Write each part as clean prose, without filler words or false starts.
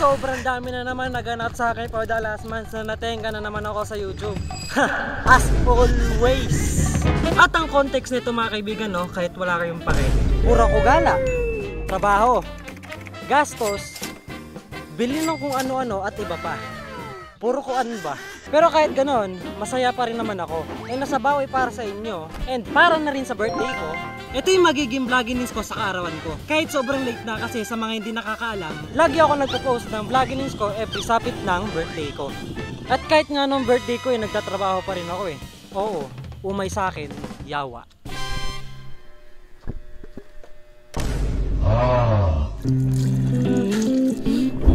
sobrang dami na naman naganap sa akin for the last month na natenga na naman ako sa YouTube. As always. At ang context nito mga kaibigan, no, kahit wala kayong pake, pura ko gala, trabaho, gastos, bili ng kung ano-ano at iba pa. Puro ko ano ba? Pero kahit ganon, masaya pa rin naman ako. Eh nasa bawi para sa inyo. And para na rin sa birthday ko, ito yung magiging vloggings ko sa kaarawan ko. Kahit sobrang late na kasi sa mga hindi nakakaalam, lagi ako nagpo-post ng vloggings ko every sapit ng birthday ko. At kahit nga nung birthday ko, nagtatrabaho pa rin ako eh. Oo, umay sa akin, yawa.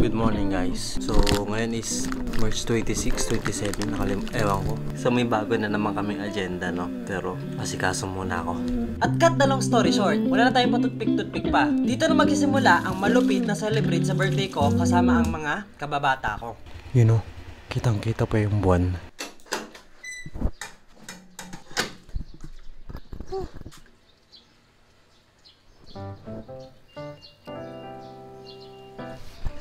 Good morning guys. So ngayon is March 26, 27, ewan ko. So may bago na naman kaming agenda, no? Pero pasikaso muna ako. At cut the long story short, wala na tayong patutpik-tutpik pa. Dito na magsisimula ang malupit na celebrate sa birthday ko kasama ang mga kababata ko. You know, kitang-kita pa yung buwan.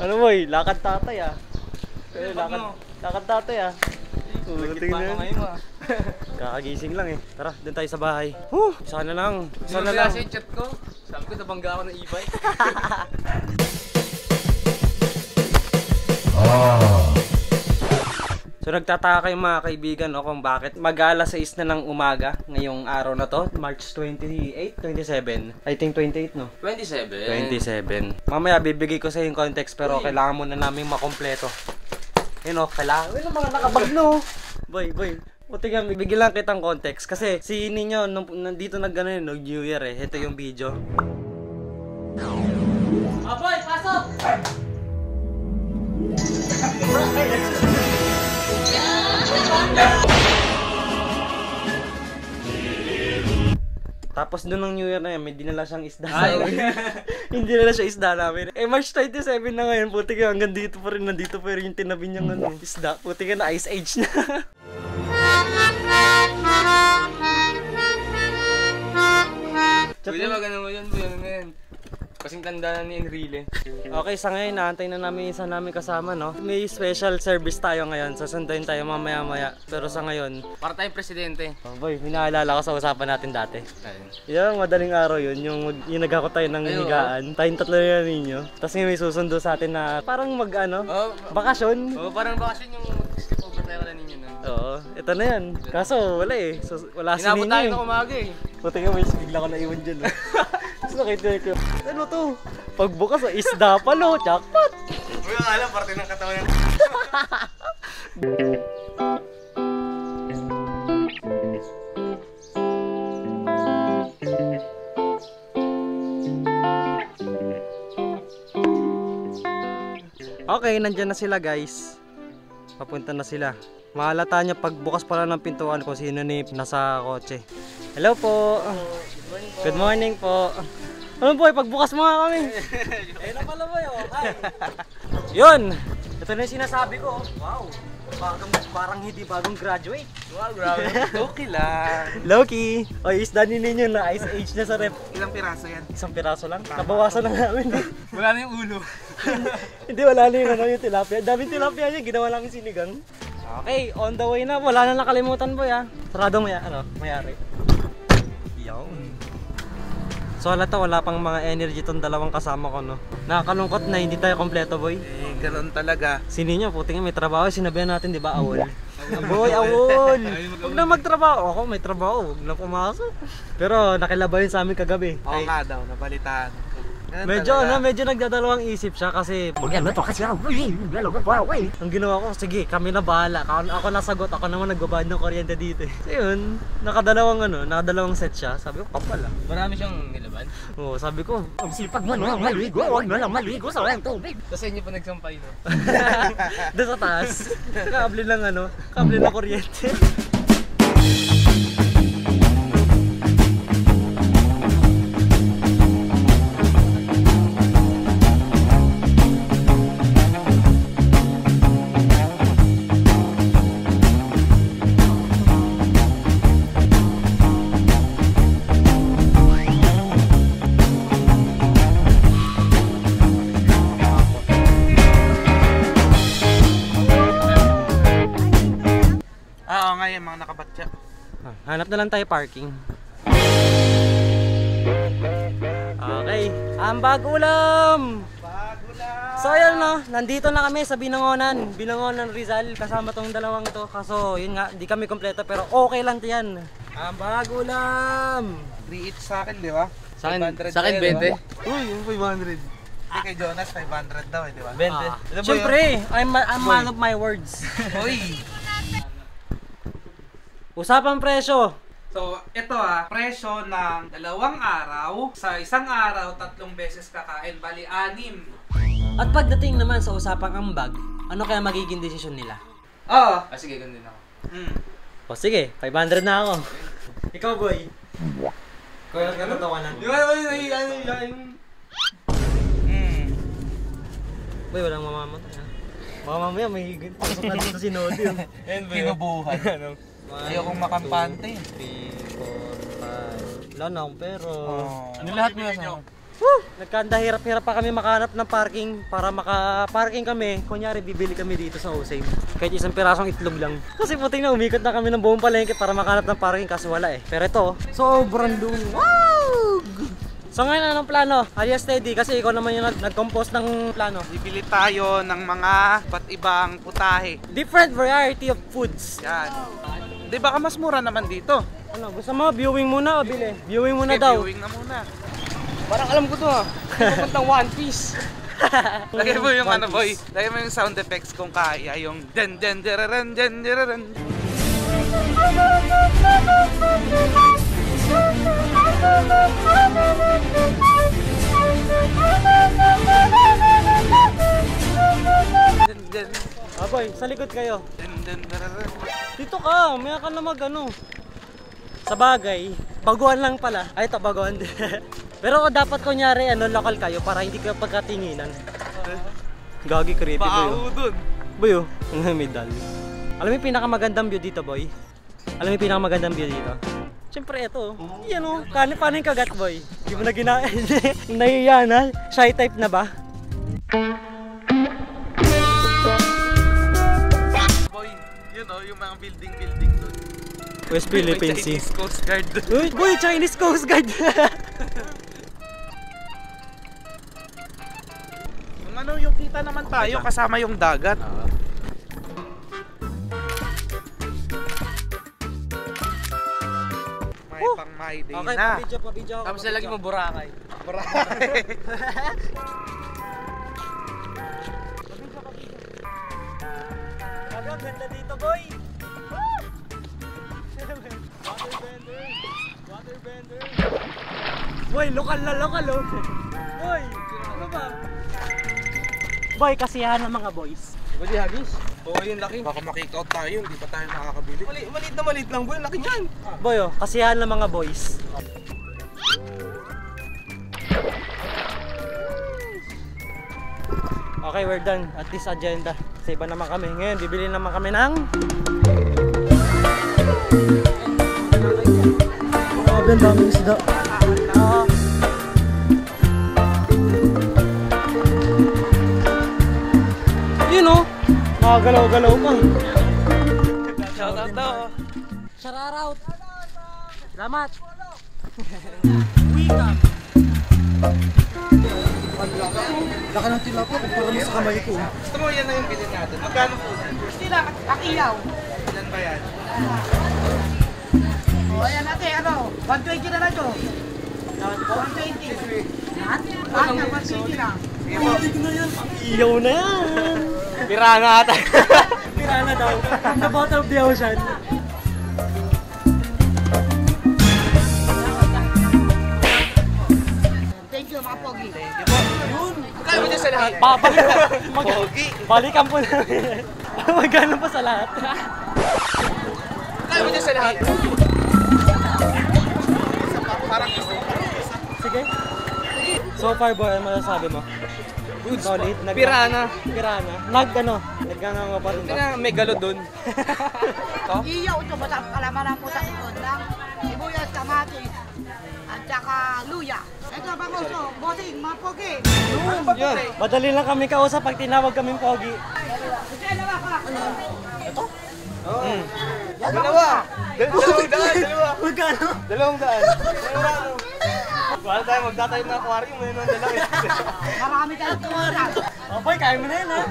Ano boy, lakad tatay ah. Lakad tatay ah. Tingnan ngayon ah. Kakagising lang eh. Tara, doon tayo sa bahay. Sana lang. Sana lang. Kasi chat ko, sabi ko nabangga ako ng e-bike. So nagtataka kayo mga kaibigan, no, kung bakit mag-alas 6 na ng umaga ngayong araw na to, March 28, 27. I think 28, no? 27. Mamaya bibigay ko sa yung context pero kailangan muna namin makompleto. Yun o, kailangan. Uy, mga nakabag no. Boy. Buti nga, bibigyan lang kitang context kasi si ninyo nandito nag-ano yun, New Year eh. Ito yung video. Boy, pasok! Tapos doon ng New Year na yan, may dinala siyang isda namin. Hindi dinala siya isda namin. Eh, March 27 na ngayon, puti ka hanggang dito pa rin, nandito pa rin yung tinabi niyang ano, isda. Puti ka na Ice Age na. Pwede magano mo yun, ngayon. Kasing tanda na ni Enrile. Okay, sa ngayon, naantay na namin isa namin kasama, no? May special service tayo ngayon, sasunduin tayo mamaya-maya. Pero sa ngayon, para tayong presidente. Oh boy, minaalala ko sa usapan natin dati. Yung madaling araw yun, yung nagkako tayo ng higaan. Tayong tatlo na ninyo. Tapos may susundo sa atin na parang mag-ano, bakasyon. Parang bakasyon yung skip over tayo na ninyo. Oo, ito na yan. Kaso wala eh. So, wala si Ninyo. Inabot tayo ng umaga eh. Puti nga, bigla ko naiwan dyan. Tapos nakita ko, ano to? Pagbukas, isda palo, jackpot! Uy, ang alam, parte ng katawan yan. Okay, nandyan na sila guys. Papunta na sila. Mahalata nyo pagbukas pala ng pintuan kung sino ni nasa kotse. Hello po. Good morning po. Ano po, pagbukas mo nga kami. Ayun na pala boy, okay. Yun. Ito na yung sinasabi ko. Wow. Parang hindi bagong graduate. Wow, grabe. Loki lang. Loki. O, isda ninyo na Ice Age na sa rep. Ilang piraso yan? Isang piraso lang. Nabawasan na namin. Wala na yung ulo. Hindi, wala na yung tilapia. Daming tilapia niya, ginawa lang yung sinigang. Okay, on the way na. Wala na nakalimutan boy ha. Sarado mayari. Yan. So wala pang mga energy tong dalawang kasama ko, no. Nakakalungkot na hindi tayo kompleto boy. Eh, ganoon talaga. Sino nyo, puti nga may trabaho. Sinabihan natin, di ba, awol? Boy, awol! Huwag na magtrabaho. Ako, may trabaho. Huwag na pumasok. Pero nakilabayin sa amin kagabi. Oo nga daw, nabalitaan. Medyo nagdadalawang isip siya kasi ang ginawa ko, sige, kami na bahala. Ako nasagot, ako naman nagbabayad ng kuryente dito. So yun, nakadalawang set siya. Sabi ko, kapal ah. Marami siyang nilaban? Oo, sabi ko, ang sipag mo na maligo, huwag na lang maligo sa walang tubig. Kasi inyo pa nagsampay, no? doon sa taas, kable ng kuryente. Hanap na lang tayo parking. Okay, ang bagulam! So ayun no, nandito na kami sa Binangonan Rizal, kasama tong dalawang to. Kaso yun nga, di kami kompleto pero okay lang yan. Ang bagulam! 3 each sa akin, di ba? Sa akin 500 20. tayo, di ba? Uy, yung 500. Hindi kay Jonas, 500 daw, di ba? 20. Siyempre, I'm man of my words. Uy! Usapang presyo. So, ito presyo ng 2 araw. Sa isang araw, 3 beses kakain, bali 6. At pagdating naman sa usapang ambag, ano kaya magiging desisyon nila? Oo. Ah, sige, ganun din ako. O sige, 500 na ako. Ikaw boy. Ikaw lang katatawanan. Di ba, yung... Boy, walang mamamatay ha. Baka mamaya may higit. Pasok na dito si Nodi. Kinubuhan. Ayokong makampante. 3, 4, 5. Wala na akong pero. Ano lahat mo nasa? Nagkanda hirap-hirap pa kami makahanap ng parking para maka-parking kami. Kunyari, bibili kami dito sa Osame. Kahit isang pirasong itlog lang. Kasi puting na umikot na kami ng buong palengke para makahanap ng parking kaso wala eh. Pero ito, sobrang dumi. Wow! So ngayon anong plano? Alias Teddy, kasi ikaw naman yung nag-compose ng plano. Bibili tayo ng mga ba't ibang putahe. Different variety of foods. Yan. Di ba mas mura naman dito? Ano, gusto mo? Viewing muna o bili? Viewing muna Okay, daw. viewing na muna. Parang alam ko to Papuntang One Piece. Lagay mo yung ano boy, lagay mo yung sound effects kung kaya, yung den den deraran den deraran. Den den Aboy, sa likod kayo. den den deraran. Dito ka, may ka na mag-ano. Sa bagay, baguhan lang pala. Ay, ito, baguhan din. Pero dapat kunyari, local kayo para hindi kayo pagkatinginan. Gagi creepy, boy. Paaho dun. Boy, oh, ang medal. Alam mo yung pinakamagandang view dito, boy? Alam mo yung pinakamagandang view dito? Siyempre, ito. Yan, oh. Paano yung kagat, boy? Di mo na nahiya na? Shy type na ba? Boy, yun oh, yung mga building dun. West Philippines Sea. Chinese Coast Guard. Uy, boy, Chinese Coast Guard! Yung ano, yung kita naman tayo kasama yung dagat. May pang my day Okay, na. pa-video ako. Tapos nalagay mo Boracay. Sabi, ang ganda dito, boy! Waterbender! Boy, lokal na lokal, oh! Boy! Ano ba? Boy, kasiyahan ng mga boys. Bali, hagis. Oo, yung laki. Baka makikout tayo, hindi pa tayo nakakabili. Maliit lang boy, laki niyan. Boy, oh, kasiyahan ng mga boys. Okay, we're done at this agenda. Sa iba naman kami. Ngayon, bibili naman kami ng... Grabe, ang daming isda. Yun oh, nakagalaw-galaw pa. Shoutout daw. Shoutout. Salamat. Welcome. Laka ng tilapia kumpara mo sa kamay ko. Gusto mo yan na yung bilhin natin. Magkano po? Sila, kakiyaw. Ilan ba yan? O, ayan natin, 120 na lang ito. 120. Lahat? Lahat na, 120 lang. Ilig na yan. Iyaw na yan. Pirana ata. Pirana daw. From the bottom of the ocean. Thank you, mga pogi. Kaya mo dyan sa lahat. Balikan po namin. Magkano pa sa lahat? Kaya mo dyan sa lahat. Sige. So far boy, ano masasabi mo? Good. Solid. Pirana. Pirana. Nagkano pa rin ba? Kaya megalodon. Iyaw ito, masarap kalamanan po sa likod lang. Sibuyas, kamatis, at saka luya. Ito, bangoso, bossing, mga pogi. Yan. Madali lang kami kausap pag tinawag kaming pogi. Ito, alawa ka. Ito? Dalawa! Dalawa! Magkano? 200! Wala tayo, magtatayo ng aquarium, may nung dalawa. Marami kayong kumara. Oh, boy, kaya mo na yun, ha?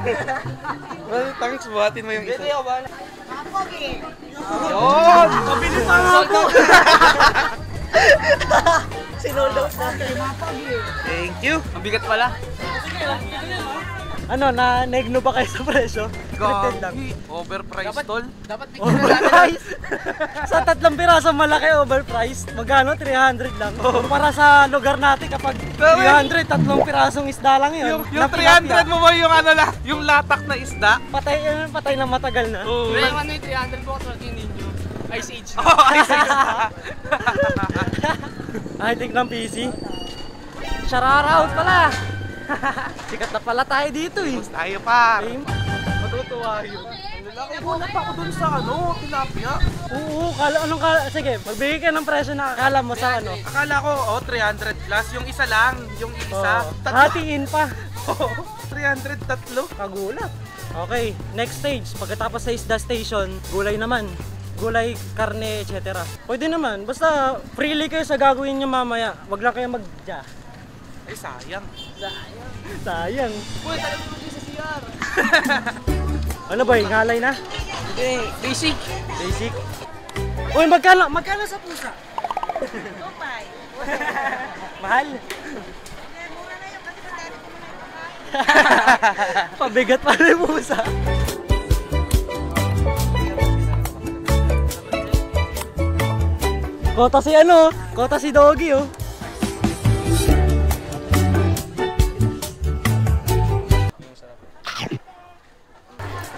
Well, thanks, buhatin mo yung isa. Mga pogi. Yun! Mabilis pa nga po! Sinold out na. Mga pogi. Thank you! Mabigat pala. Ano, na-negno ba kayo sa presyo? Connected lang. Overpriced tol. Overpriced? Sa 3 piraso malaki overpriced. Magkano? 300 lang. Para sa lugar natin kapag 300, 3 pirasong isda lang yun. Yung Na tilapia. 300 mo ba yung ano lang, yung latak na isda? Patay na matagal na. Yung ano yung 300 po kasi ninyo. Ice Age na. High-tech ng PC. Shout-out pala! Sikat na pala tayo dito eh. Tayo pa. Same. Matutuwa yun. Nakulat ako dun sa ano, tilapia. Oo, sige, magbigay ka ng presyo na akala mo sa ano. Akala ko, 300 plus. Yung isa lang, yung isa. Oh, hatiin pa. 300, tatlo. Kagulat. Okay, next stage. Pagkatapos sa isda station, gulay naman. Gulay, karne, etc. Pwede naman. Basta freely kayo sa gagawin nyo mamaya. Wag lang kayo magja. Ay, sayang. Sayang. Uy, talagang mo sa CR. Ano ba, ngalay na? Hindi, basic. Basic. Uy, magkano sa pusa? Tupay. Mahal. Pabigat pa rin yung pusa. Kota si Doggy oh.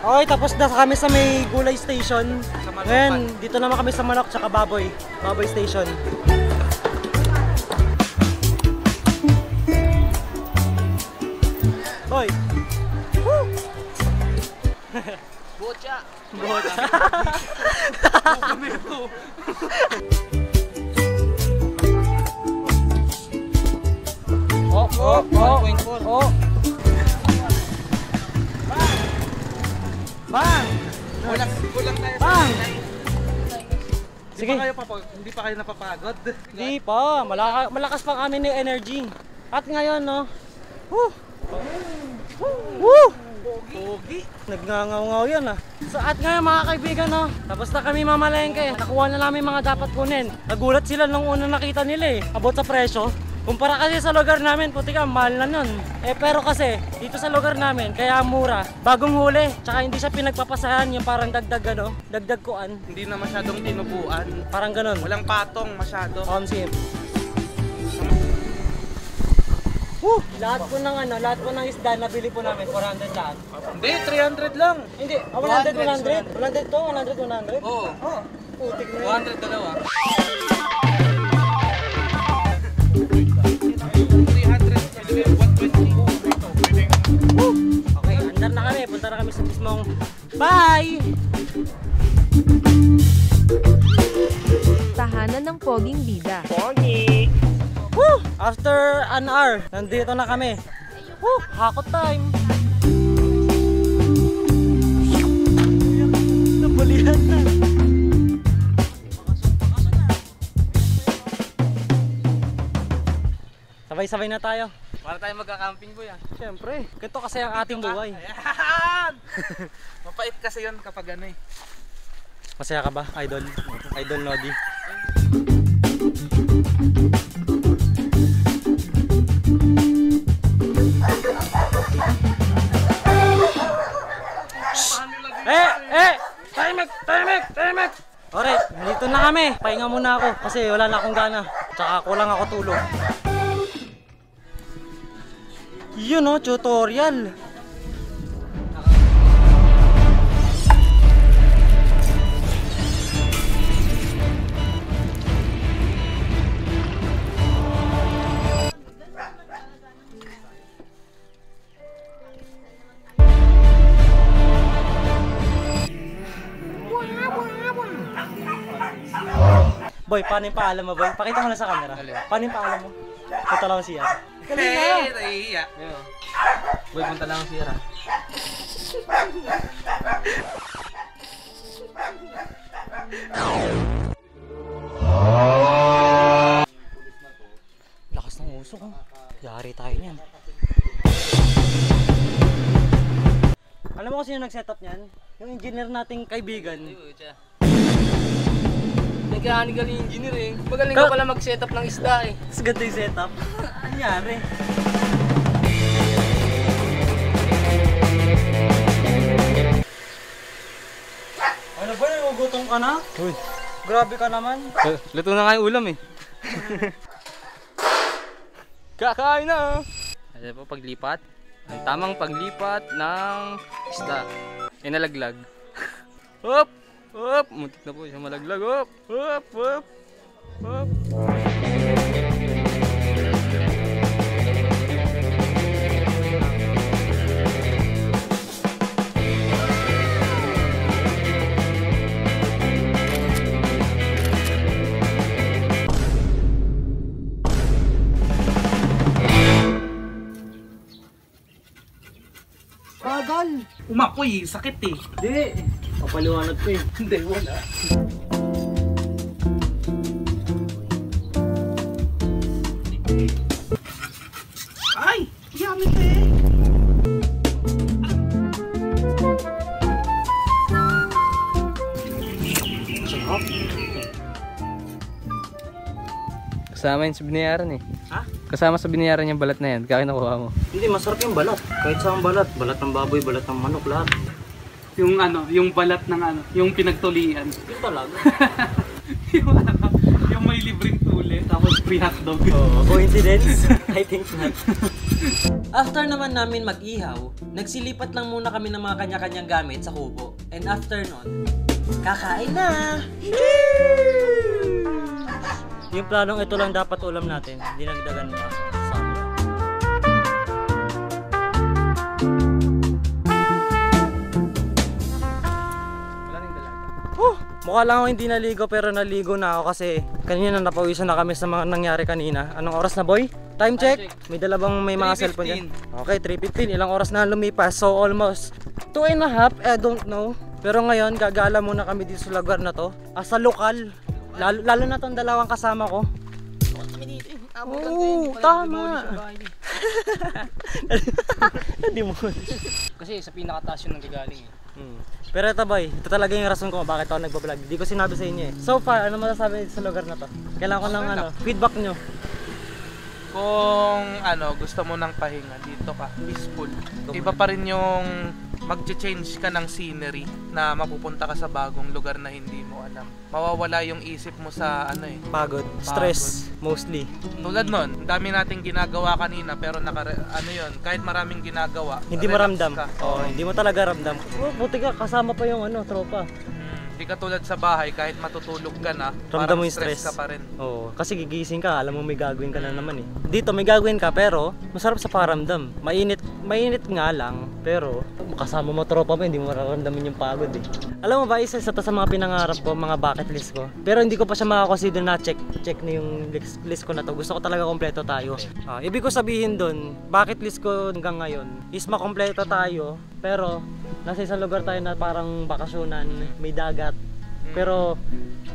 Okay, tapos na kami sa may gulay station. Ngayon, dito naman kami sa manok tsaka baboy. Baboy station. Hoy! Woo! Bocha. Bota. Oh! Bang! Kulang tayo Bang! Hindi Sige. hindi pa kayo napapagod. Hindi pa. Malakas pa kami ni energy. At ngayon, no? Woo! Woo! Pogi. Nagngangaw-ngaw yan ah. So at ngayon mga kaibigan, no? Tapos na kami mamalengke. Nakuha na namin mga dapat kunin. Nagulat sila nung una nakita nila eh. About sa presyo. Kumpara kasi sa lugar namin, puti ka, mahal na nun. Pero kasi, dito sa lugar namin, kaya mura. Bagong huli. Tsaka hindi siya pinagpapasahan yung parang dagdag kuan. Hindi na masyadong tinubuan. Parang ganon. Walang patong masyado. Omsim. Lahat po ng isda nabili po namin 400 lahat. Hindi, 300 lang. Hindi, 100 to, 100. Oo. Oh, putik na yun. 200 dalawa. 300, 120. Okay, andar na kami. Punta na kami sa mismong bye! Tahanan ng Poging Bida. Pogi! Woo! After an hour, nandito na kami. Woo! Hakot time! Nabulihan na. Sabay-sabay na tayo. Para tayo magka-camping boy ah. Siyempre, ganito kasi ang ating buhay. Ayan! Mapait kasi yun kapag ano eh. Masaya ka ba, Idol? Idol Nodi. Timek! Alright, dito na kami. Pahinga muna ako kasi wala na akong gana. Tsaka kulang ako tulog. Yun oh, tutorial. Boy, paano yung paalam mo, boy? Pakita mo lang sa camera. Paano yung paalam mo? Punta lang siya. Hey, nahihiya. Boy, punta lang ang sira. Lakas ng usok, oh. Yari tayo niyan. Alam mo kung sino nag-setup niyan? Yung engineer nating kaibigan. Mechanical engineer eh. Magaling ka pala mag-setup ng isda eh. Mas ganda yung setup. Nangyari. Ano ba? Nagugutom ka na? Uy. Grabe ka naman. Luto na nga yung ulam eh. Kakain na oh. Ano po paglipat? Ang tamang paglipat ng isda. Inalaglag. Hop! Hop! Muntik na po siya malaglag. Hop! Hop! Hop! Hop! Bagal. Umapoy, sakit eh. Hindi. Papaliwanag ko eh. Hindi, wala. Ay! Yummy eh! Kasama yun sa binayaran eh. Ha? Kasama sa binayaran yung balat na yan. Kaya nakuha mo. Hindi, masarap yung balat. Kahit saan balat. Balat ng baboy, balat ng manok, lahat. Yung ano, yung balat ng ano, yung pinagtulian. Yun talaga. yung ano, yung may libreng tuli, tapos free hotdog. Coincidence? I think not. After naman namin mag-ihaw, nagsilipat lang muna kami ng mga kanya-kanyang gamit sa kubo. And after nun, kakain na! Yung planong ito lang dapat ulam natin, dinagdagan pa. Wala nang dalaga. Mukha lang ako hindi naligo pero naligo na ako kasi kanina napawisan na kami sa mga nangyari kanina. Anong oras na boy? Time check? May dala bang may mga cellphone dyan? Okay, 3:15. Ilang oras na lumipas? So almost 2.5, I don't know. Pero ngayon, gagala muna kami dito sa lugar na to. Sa lokal. Lalo na tong dalawang kasama ko. Oo, tama. Hindi mo. Kasi sa pinakataas yun nanggagaling eh. Pero ito boy, ito talaga yung rason ko kung bakit ako nagbablog. Hindi ko sinabi sa inyo eh. So far, ano masasabi sa lugar na to? Kailangan ko ng feedback nyo. Kung ano, gusto mo ng pahinga, dito ka, peaceful. Iba pa rin yung mag-change ka ng scenery na mapupunta ka sa bagong lugar na hindi mo alam. Mawawala yung isip mo sa ano eh. Pagod, stress, mostly. Tulad nun, ang dami nating ginagawa kanina pero ano yun, kahit maraming ginagawa, Hindi mo relax ramdam. ka. Oo, hindi mo talaga ramdam. Buti ka, kasama pa yung tropa. Hindi ka tulad sa bahay, kahit matutulog ka na, Ramdam mo parang yung stress. ka pa rin. Oo, kasi gigising ka, alam mo may gagawin ka na naman eh. Dito may gagawin ka pero masarap sa pakiramdam. Mainit nga lang, pero kasama mo tropa mo, hindi mo mararamdamin yung pagod eh. Alam mo ba, isa to sa mga pinangarap ko, mga bucket list ko. Pero hindi ko pa siya makakonsider na check na yung list ko na to. Gusto ko talaga kompleto tayo. Ibig ko sabihin dun, bucket list ko hanggang ngayon is makompleto tayo, pero nasa isang lugar tayo na parang bakasyonan, may dagat. Pero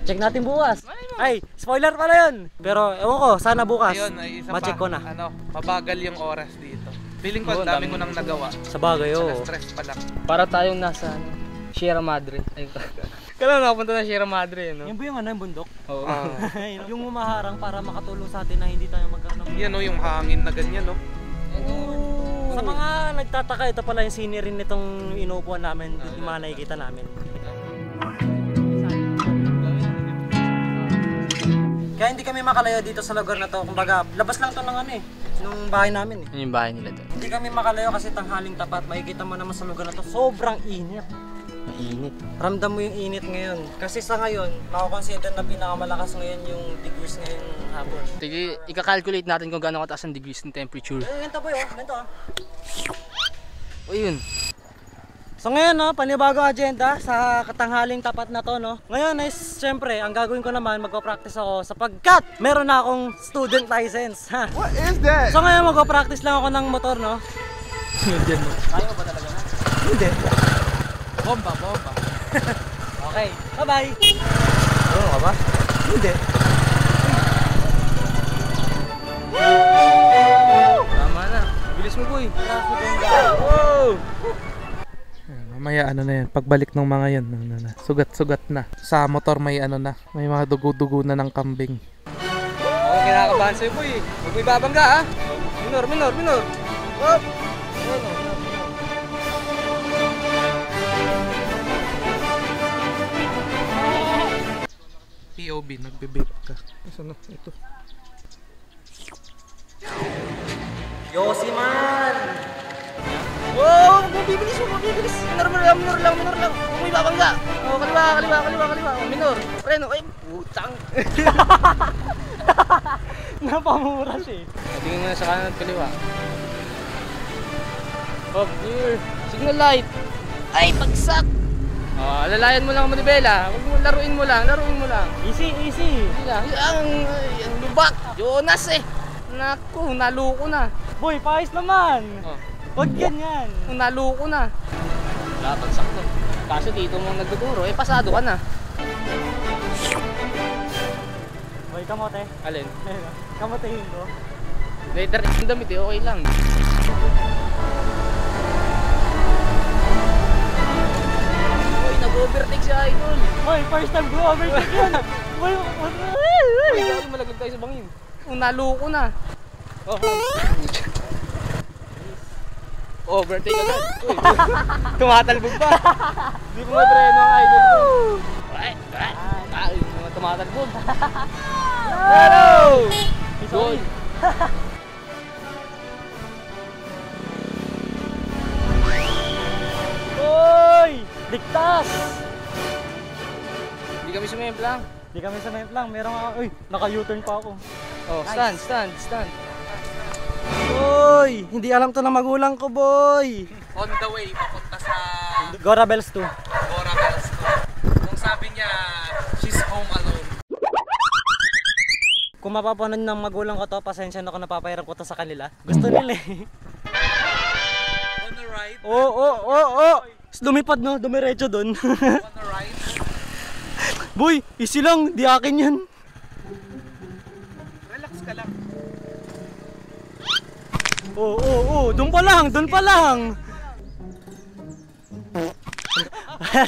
check natin bukas. Ay, spoiler pala yun. Pero ewan ko, sana bukas Ayun, ay isa ma-check pa, ko na. ano, mabagal yung oras dito. Feeling ko, ang dami ko nang nagawa. Sa bagay, oo. Stress pa lang. Para tayong nasa Sierra Madre. Ayun. Kailan nakapunta na Sierra Madre, no? Yan ba yung yung bundok? Oo. Yung umaharang para makatulong sa atin na hindi tayo magkaroon ng... Yan o, yung hangin na ganyan, no? Sa mga nagtataka, ito pala yung scenery nitong inuupuan namin, yung mga nakikita namin. Kaya hindi kami makalayo dito sa lugar na to. Kumbaga, labas lang to ng nung bahay namin eh. Yun yung bahay nila doon. Hindi kami makalayo kasi tanghaling tapat. Makikita mo naman sa lugar na to, sobrang init. Mainit. Ramdam mo yung init ngayon. Kasi sa ngayon, mako-consider na pinakamalakas ngayon yung degrees ngayong hapon. Sige, ika-calculate natin kung gaano kataas ang degrees ng temperature. Ganito boy, ganito O yun. So ngayon panibago agenda sa katanghaling tapat na to Ngayon is syempre, ang gagawin ko naman magpo-practice ako sapagkat meron na akong student license. What is that? So ngayon magpo-practice lang ako ng motor Diyan mo. Kaya mo ba talaga na? Hindi. Bomba. Okay, bye-bye. Marunong ka ba? Hindi. Tama na. Bilis mo, boy. Wow! Mamaya ano na yan, pagbalik ng mga yan, sugat-sugat na. Sa motor may ano na, may mga dugo-dugo na ng kambing. Ako kinakabahan sa'yo, boy. Huwag mo ibabangga, ha? Minor. Hop! POV, nagbe-vape ka. Ano? Ito. Yossi man! Wow! Mabibilis. Minor lang. Huwag mo ibabangga. Oh, kaliwa. Oh, minor. Preno. Ay, putang. Napamura siya eh. Tingin mo na sa kanan at kaliwa. Hop, clear. Signal light. Ay, bagsak. Oh, alalayan mo lang ang manibela. Huwag mo, laruin mo lang. Easy. Hindi lang. Ang lubak. Jonas eh. Naku, naluko na. Boy, paayos naman. Oh, Huwag ganyan. naluko na. Wala pang sakto. Kaso dito mo nagtuturo, eh pasado ka na. Boy, kamote. Alin? Kamotehin ko. Later yung damit eh, okay lang. Uy, nag-overtake si Idol. Boy, first time go overtake yun. Boy, Uy, grabe, malaglag tayo sa bangin. Naluko na. Oh, overtake agad. Uy, tumatalbog pa. Hindi ko mabreno ang Idol ko. Ay, mga tumatalbog. Hello! Goal. Boy! Ligtas! Hindi kami sumemplang. Di kami sa night lang. Meron ako. Uy, naka-U-turn pa ako. Oh, stand. Boy! Hindi alam to ng magulang ko, boy! On the way, papunta sa Gora Bells 2. Gora Bells to. Kung sabi niya, she's home alone. Kung mapapanood ng magulang ko to, pasensya na kung napapahiram ko to sa kanila. Gusto nila eh. On the right, Oo. Lumipad no, dumiretso doon. on the right. Boy, easy lang, di akin yan. Relax ka lang. Oo, doon pa lang.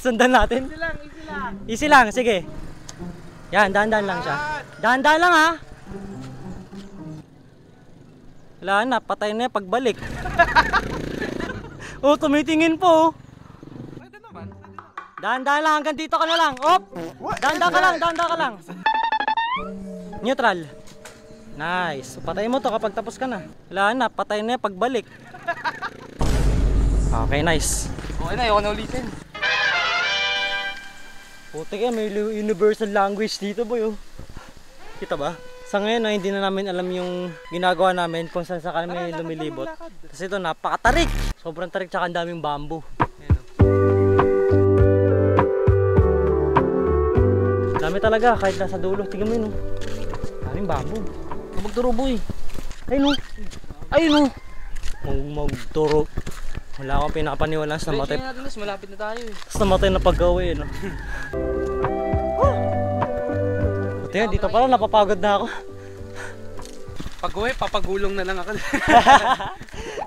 Sundan natin. Easy lang, sige. Yan, dahan-dahan lang siya. Dahan-dahan lang ha. Wala na, patay na yan pagbalik. Oh, tumitingin po. Dahan-dahan lang, hanggang dito ka na lang. Op! Dahan-dahan ka lang. Neutral. Nice. Patayin mo to kapag tapos ka na. Wala na, patay na yan pagbalik. Okay, nice. Okay na, ayoko na ulitin. Puti ka, may universal language dito, boy. Oh. Kita ba? Sa ngayon, hindi na namin alam yung ginagawa namin kung saan sa kami lumilibot. Kasi ito, napakatarik. Sobrang tarik, tsaka ang daming bamboo. Dami talaga, kahit nasa dulo. Tingnan mo yun, oh. Daming bamboo. Magturo, boy. Ayun, oh. Magturo. Wala akong pinapaniwala sa namatay. Diretso natin, mas malapit na tayo eh. Sa namatay na paggawi, no? Buti nga, dito pala napapagod na ako. Pag-uwi, papagulong na lang ako.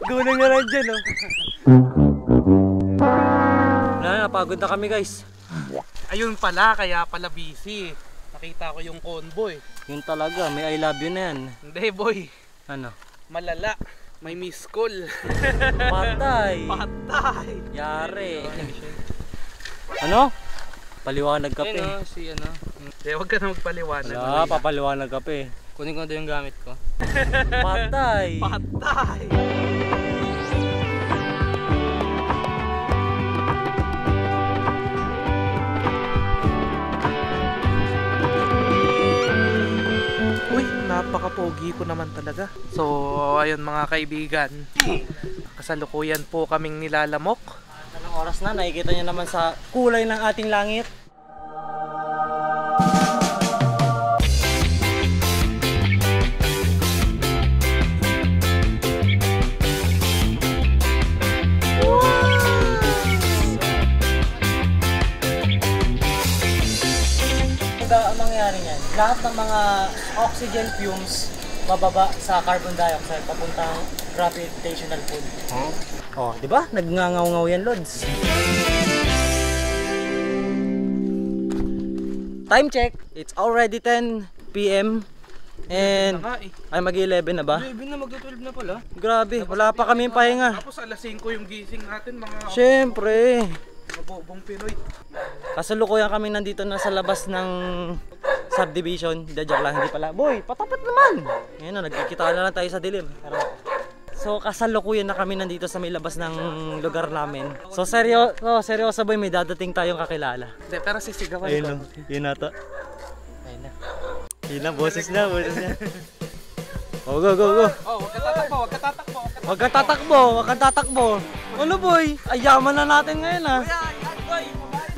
Gulang na lang dyan, no? Napagod na kami, guys. Ayun pala, kaya pala busy. Nakita ko yung convoy. Yun talaga, may I love you na yan. Hindi boy, Ano? malala. May miss call. Patay. Patay. Yari. Ano? Paliwanag kape. Ayun o, si ano. Hindi, huwag ka na magpaliwanag. Wala, papaliwanag kape. Kunin ko na doon yung gamit ko. Patay. Patay. Uy, napaka-pogi ko naman talaga. So, ayun mga kaibigan. Kasalukuyan po kaming nilalamok. Anong oras na? Nakikita niyo naman sa kulay ng ating langit. lahat ng mga oxygen fumes bababa sa carbon dioxide papuntang gravitational pull. Oh, di ba? Nagngangaw-ngaw yan, Lods. Time check. It's already 10 PM. And ay mag-11 na ba? 11 na, magto-12 na pala. Grabe, wala pa kaming pahinga. Tapos alas 5 yung gising natin mga Siyempre. bobong Pinoy. Kasalukuyan kami nandito na sa labas ng subdivision. Hindi, joke lang, hindi pala. Boy, patapat naman! Ngayon na, nagkikita na lang tayo sa dilim. So, kasalukuyan na kami nandito sa may labas ng lugar namin. So, seryoso boy, may dadating tayong kakilala. Hindi, pero sisigawan ko. Ayun na, yun na to. Ayun na. Yun na, boses na, boses na. Oh, go, go, go. Oh, wag ka tatakbo, wag ka tatakbo. Huwag kang tatakbo, huwag kang tatakbo. Ano boy? Ayaman na natin ngayon ah.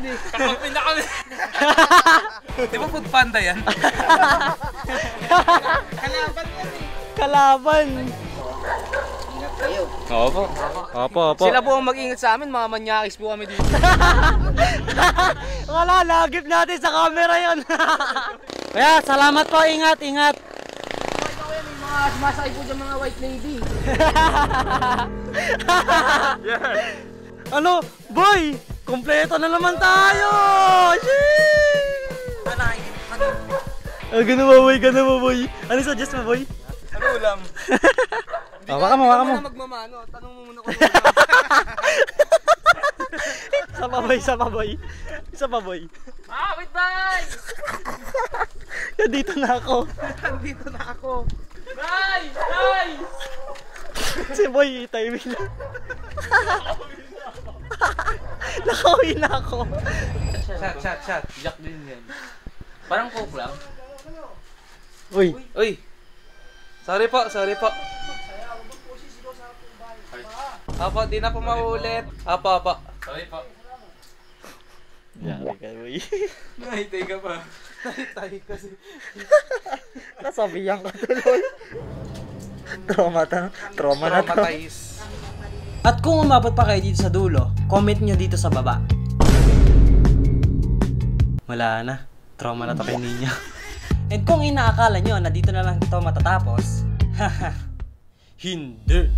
Kakapin na kami. Di ba food panda yan? Kalaban yan eh. Kalaban. Opo. Opo. Sila po ang mag-ingat sa amin, mga manyakis po kami dito. Wala, lagip natin sa camera yon. Kaya, salamat po, ingat, ingat. Mga sumasakay po dyan mga white lady. Ano, boy? Kompleto na naman tayo! Sheesh! Ganun mo, boy. Ano suggest mo, boy? Ano ulam? Waka mo. Magmamano, tanong mo muna ko. Isa pa, boy. Wait bye! Dito na ako. Nandito na ako. Bye! Si boy, timing lang. Nakauwi na ako. Shot. Jack din yan. Parang coke lang. Uy. Sorry po. Apo, di na po maulit. Apo. Sorry po. Yari ka, boy. Nahitay ka pa. Tayo kasi. Nasabihan ka tuloy. Trauma na to. Traumatize. At kung umabot pa kayo dito sa dulo, comment nyo dito sa baba. Wala na. Trauma na to kay Ninyo. And kung inaakala nyo na dito na lang ito matatapos, hindi.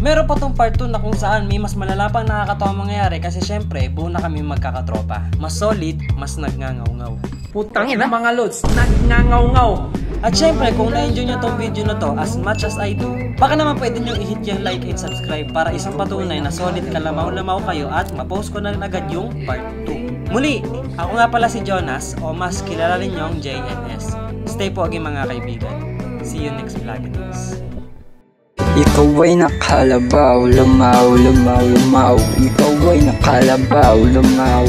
Meron pa tong part 2 na kung saan may mas malala pang nakakatawang mangyayari kasi syempre buo na kami magkakatropa. Mas solid, mas nagngangaw-ngaw. Putang ina mga lods, nagngangaw-ngaw. At syempre kung na-enjoy nyo tong video na to as much as I do, baka naman pwede nyo i-hit yung like and subscribe para isang patunay na solid kalamaw-lamaw kayo at ma-post ko na rin agad yung part 2. Muli, ako nga pala si Jonas o mas kilala rin nyong JNS. Stay pogi mga kaibigan. See you next vlogmas. Ikaw ay nakalabaw, lamaw. Ikaw ay nakalabaw, lamaw.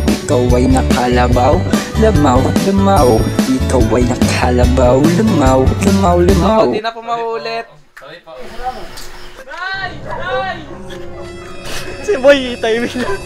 Ikaw ay nakalabaw, lamaw. Ikaw ay nakalabaw, lamaw. Di na po maulit. Sorry po. Si Boy, timing lang.